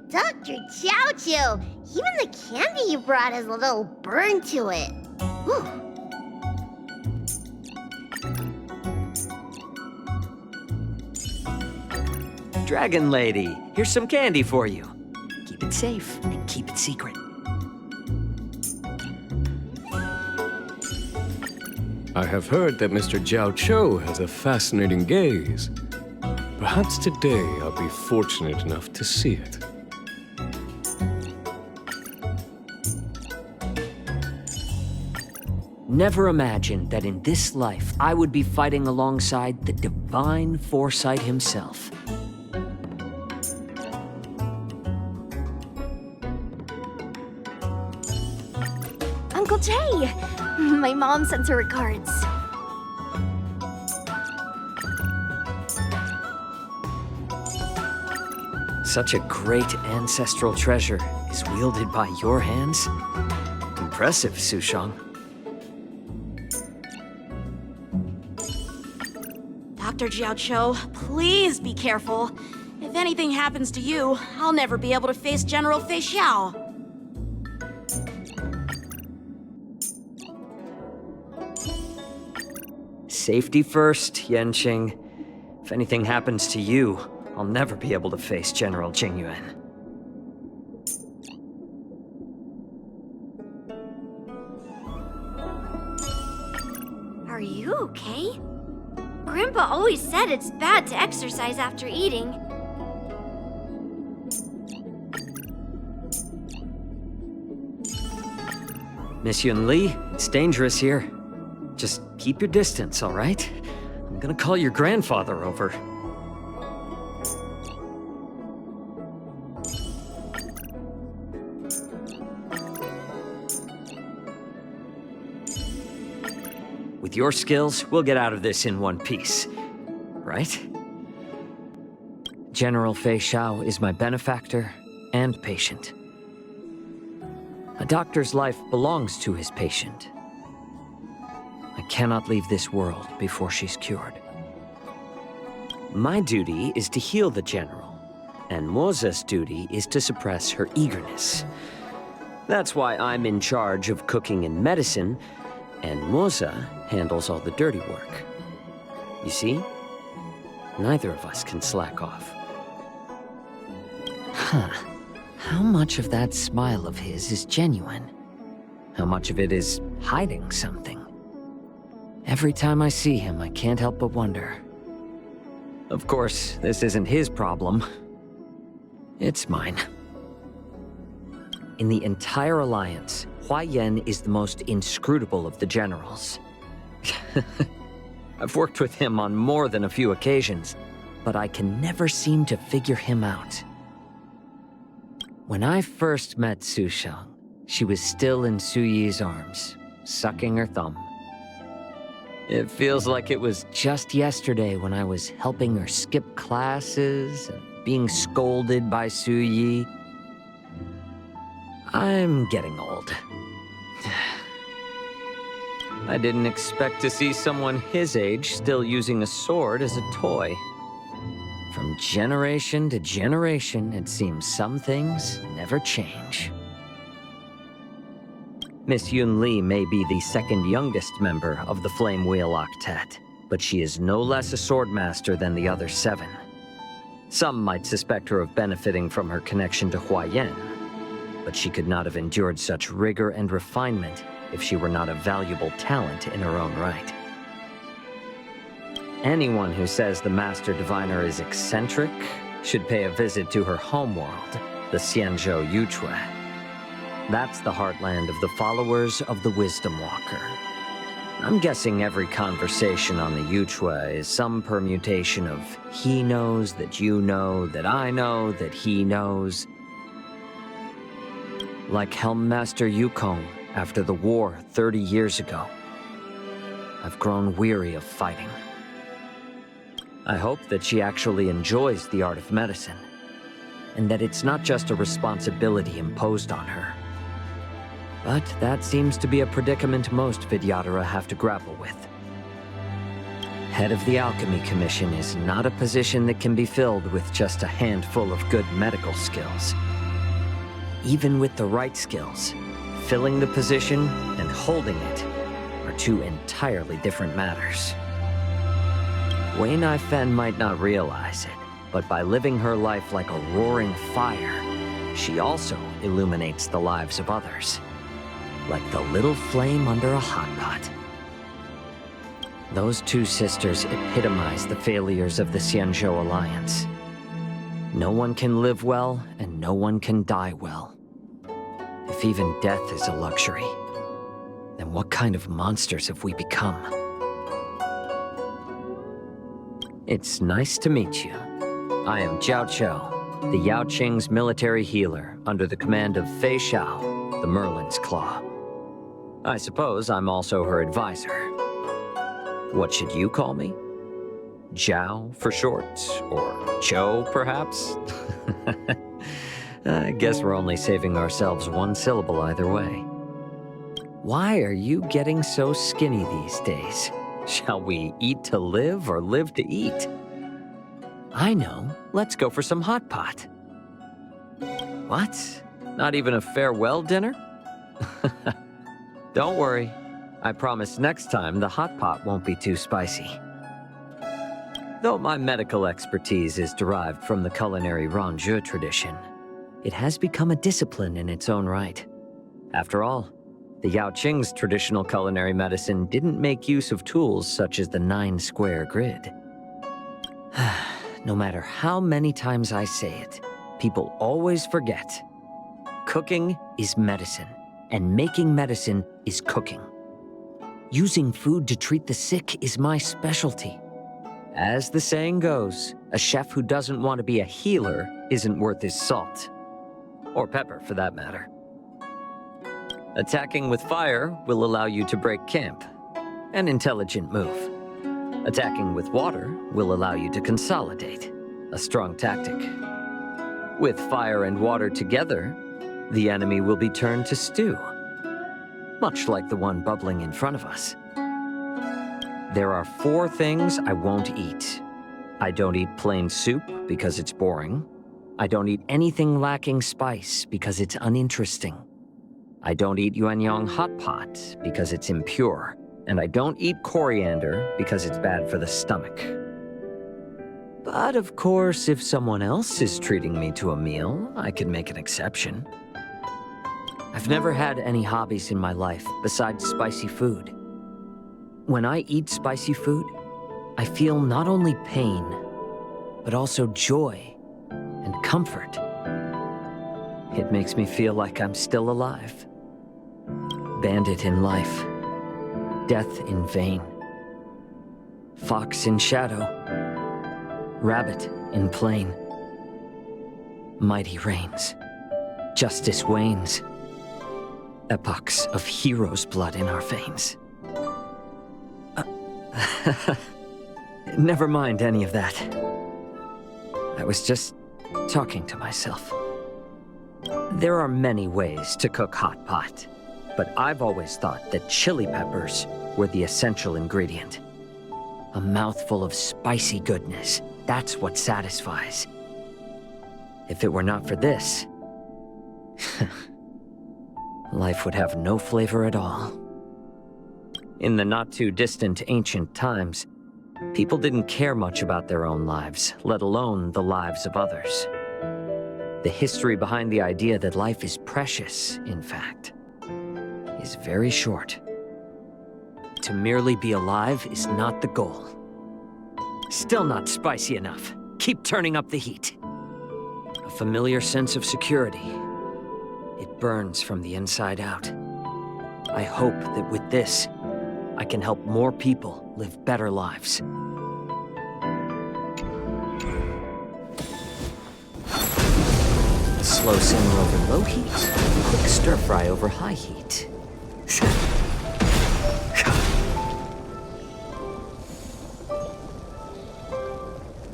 Dr. JIAOQIU, even the candy you brought has a little burn to it. Whew. Dragon Lady, here's some candy for you. Keep it safe and keep it secret. I have heard that Mr. JIAOQIU has a fascinating gaze. Perhaps today I'll be fortunate enough to see it. Never imagined that in this life I would be fighting alongside the divine foresight himself. Uncle Jay! My mom sends her regards. Such a great ancestral treasure is wielded by your hands. Impressive, Sushang. Dr. JIAOQIU, please be careful. If anything happens to you, I'll never be able to face General Fei Xiao. Safety first, YANQING. If anything happens to you, I'll never be able to face General Jingyuan. Are you okay? Grandpa always said it's bad to exercise after eating. Miss YUNLI, it's dangerous here. Just keep your distance, all right? I'm gonna call your grandfather over. With your skills, we'll get out of this in one piece. Right? General Fei Xiao is my benefactor and patient. A doctor's life belongs to his patient. I cannot leave this world before she's cured. My duty is to heal the general, and Moza's duty is to suppress her eagerness. That's why I'm in charge of cooking and medicine, and Moza handles all the dirty work. You see? Neither of us can slack off. Huh. How much of that smile of his is genuine? How much of it is hiding something? Every time I see him, I can't help but wonder. Of course, this isn't his problem. It's mine. In the entire alliance, Huaiyan is the most inscrutable of the generals. I've worked with him on more than a few occasions, but I can never seem to figure him out. When I first met Sushang, she was still in Suyi's arms, sucking her thumb. It feels like it was just yesterday when I was helping her skip classes and being scolded by Suyi. I'm getting old. I didn't expect to see someone his age still using a sword as a toy. From generation to generation, it seems some things never change. Miss YUNLI may be the second youngest member of the Flame Wheel Octet, but she is no less a swordmaster than the other 7. Some might suspect her of benefiting from her connection to Huaiyan, but she could not have endured such rigor and refinement if she were not a valuable talent in her own right. Anyone who says the Master Diviner is eccentric should pay a visit to her homeworld, the Xianzhou Yuchue. That's the heartland of the followers of the Wisdom Walker. I'm guessing every conversation on the Yuchue is some permutation of he knows that you know that I know that he knows. Like Helmmaster Yukong after the war 30 years ago. I've grown weary of fighting. I hope that she actually enjoys the art of medicine, and that it's not just a responsibility imposed on her. But that seems to be a predicament most Vidyadhara have to grapple with. Head of the Alchemy Commission is not a position that can be filled with just a handful of good medical skills. even with the right skills, filling the position and holding it are two entirely different matters. Wei Nai Fen might not realize it, but by living her life like a roaring fire, she also illuminates the lives of others, like the little flame under a hot pot. Those two sisters epitomize the failures of the Xianzhou Alliance. No one can live well, and no one can die well. If even death is a luxury, then what kind of monsters have we become? It's nice to meet you. I am JIAOQIU, the YAOQING's military healer, under the command of Fei Xiao, the Merlin's Claw. I suppose I'm also her advisor. What should you call me? Jiao for short, or Cho, perhaps? I guess we're only saving ourselves one syllable either way. Why are you getting so skinny these days? Shall we eat to live or live to eat? I know. Let's go for some hot pot. What? Not even a farewell dinner? Don't worry. I promise next time the hot pot won't be too spicy. Though my medical expertise is derived from the culinary Ranjou tradition, it has become a discipline in its own right. After all, the YAOQING's traditional culinary medicine didn't make use of tools such as the 9-square grid. No matter how many times I say it, people always forget. Cooking is medicine, and making medicine is cooking. Using food to treat the sick is my specialty. As the saying goes, a chef who doesn't want to be a healer isn't worth his salt. Or pepper, for that matter. Attacking with fire will allow you to break camp. An intelligent move. Attacking with water will allow you to consolidate. A strong tactic. With fire and water together, the enemy will be turned to stew. Much like the one bubbling in front of us. There are 4 things I won't eat. I don't eat plain soup because it's boring. I don't eat anything lacking spice because it's uninteresting. I don't eat yuanyang hot pot because it's impure. And I don't eat coriander because it's bad for the stomach. But of course, if someone else is treating me to a meal, I can make an exception. I've never had any hobbies in my life besides spicy food. When I eat spicy food, I feel not only pain, but also joy and comfort. It makes me feel like I'm still alive. Bandit in life, death in vain. Fox in shadow, rabbit in plain. Mighty reigns, justice wanes. Epochs of heroes' blood in our veins. Never mind any of that. I was just talking to myself. There are many ways to cook hot pot, but I've always thought that chili peppers were the essential ingredient. A mouthful of spicy goodness, that's what satisfies. If it were not for this, life would have no flavor at all. In the not-too-distant ancient times, people didn't care much about their own lives, let alone the lives of others. The history behind the idea that life is precious, in fact, is very short. To merely be alive is not the goal. Still not spicy enough. Keep turning up the heat. A familiar sense of security. It burns from the inside out. I hope that with this, I can help more people live better lives. Slow simmer over low heat, quick stir fry over high heat.